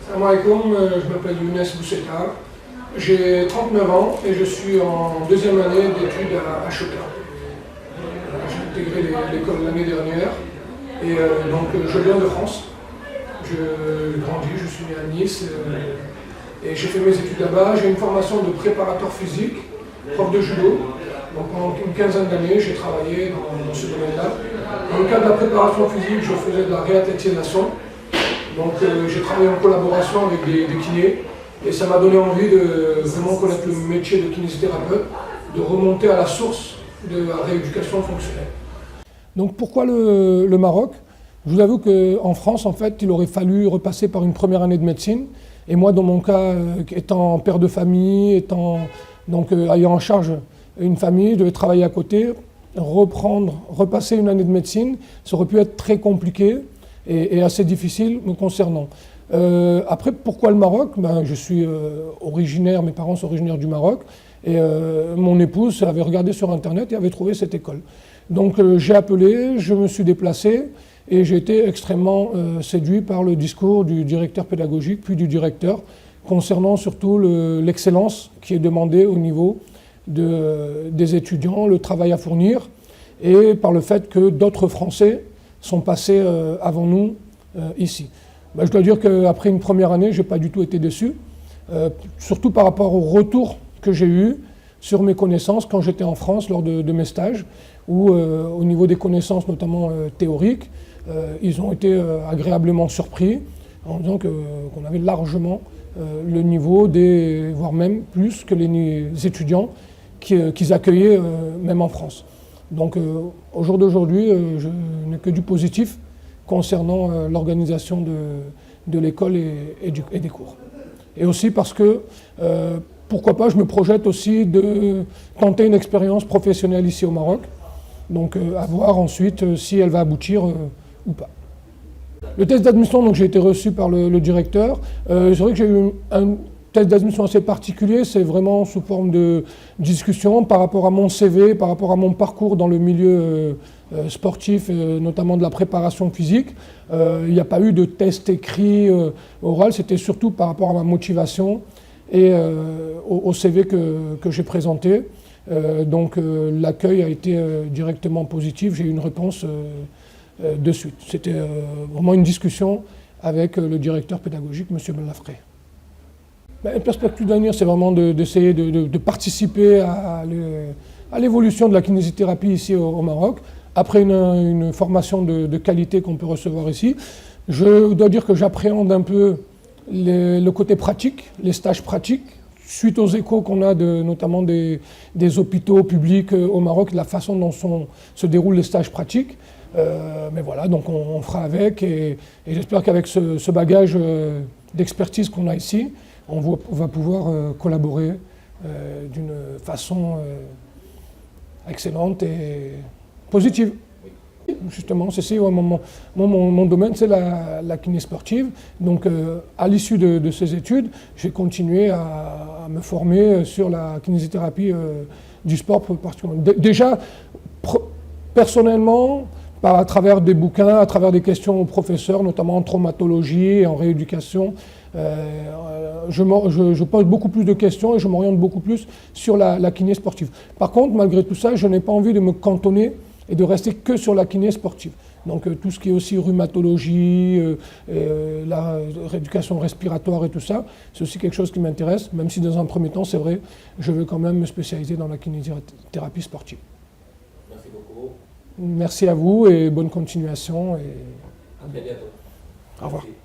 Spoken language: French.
Salam alaikum, je m'appelle Younes Bousseta, j'ai 39 ans et je suis en deuxième année d'études à HEK. J'ai intégré l'école l'année dernière et donc je viens de France. Je grandis, je suis né à Nice et j'ai fait mes études là-bas. J'ai une formation de préparateur physique, prof de judo. Donc pendant une quinzaine d'années, j'ai travaillé dans ce domaine-là. Dans le cadre de la préparation physique, je faisais de la réathlétisation. Donc j'ai travaillé en collaboration avec des kinés et ça m'a donné envie de vraiment connaître le métier de kinésithérapeute, de remonter à la source de la rééducation fonctionnelle. Donc pourquoi le Maroc? Je vous avoue qu'en France, en fait, il aurait fallu repasser par une première année de médecine. Et moi, dans mon cas, étant père de famille, ayant en charge une famille, je devais travailler à côté, repasser une année de médecine, ça aurait pu être très compliqué et assez difficile me concernant. Après, pourquoi le Maroc? Je suis originaire, mes parents sont originaires du Maroc, et mon épouse avait regardé sur Internet et avait trouvé cette école. Donc j'ai appelé, je me suis déplacé, et j'ai été extrêmement séduit par le discours du directeur pédagogique, puis du directeur, concernant surtout l'excellence qui est demandée au niveau des étudiants, le travail à fournir, et par le fait que d'autres Français sont passés avant nous ici. Je dois dire qu'après une première année, je n'ai pas du tout été déçu, surtout par rapport au retour que j'ai eu sur mes connaissances quand j'étais en France lors de mes stages, où au niveau des connaissances notamment théoriques, ils ont été agréablement surpris en disant qu'on avait largement le niveau voire même plus que les étudiants qu'ils accueillaient même en France. Donc au jour d'aujourd'hui, je n'ai que du positif concernant l'organisation de l'école et des cours. Et aussi parce que, pourquoi pas, je me projette aussi de tenter une expérience professionnelle ici au Maroc. Donc à voir ensuite si elle va aboutir ou pas. Le test d'admission, donc j'ai été reçu par le directeur. C'est vrai que j'ai eu un test d'admission assez particulier, c'est vraiment sous forme de discussion par rapport à mon CV, par rapport à mon parcours dans le milieu sportif, notamment de la préparation physique. Il n'y a pas eu de test écrit, oral, c'était surtout par rapport à ma motivation et au CV que j'ai présenté. Donc l'accueil a été directement positif, j'ai eu une réponse de suite. C'était vraiment une discussion avec le directeur pédagogique, M. Bellafré. Une perspective d'avenir, c'est vraiment d'essayer de participer à l'évolution de la kinésithérapie ici au Maroc, après une formation de qualité qu'on peut recevoir ici. Je dois dire que j'appréhende un peu le côté pratique, les stages pratiques, suite aux échos qu'on a notamment des hôpitaux publics au Maroc, la façon dont se déroulent les stages pratiques. Mais voilà, donc on fera avec et j'espère qu'avec ce bagage d'expertise qu'on a ici, on va pouvoir collaborer d'une façon excellente et positive. Justement, c'est mon domaine, c'est la kiné sportive. Donc, à l'issue de ces études, j'ai continué à me former sur la kinésithérapie du sport particulièrement. Déjà, personnellement, à travers des bouquins, à travers des questions aux professeurs, notamment en traumatologie et en rééducation, je pose beaucoup plus de questions et je m'oriente beaucoup plus sur la kiné sportive. Par contre, malgré tout ça, je n'ai pas envie de me cantonner et de rester que sur la kiné sportive. Donc tout ce qui est aussi rhumatologie, la rééducation respiratoire et tout ça, c'est aussi quelque chose qui m'intéresse, même si dans un premier temps, c'est vrai, je veux quand même me spécialiser dans la kinésithérapie sportive. Merci beaucoup. Merci à vous et bonne continuation. À très bientôt. Au revoir. Merci.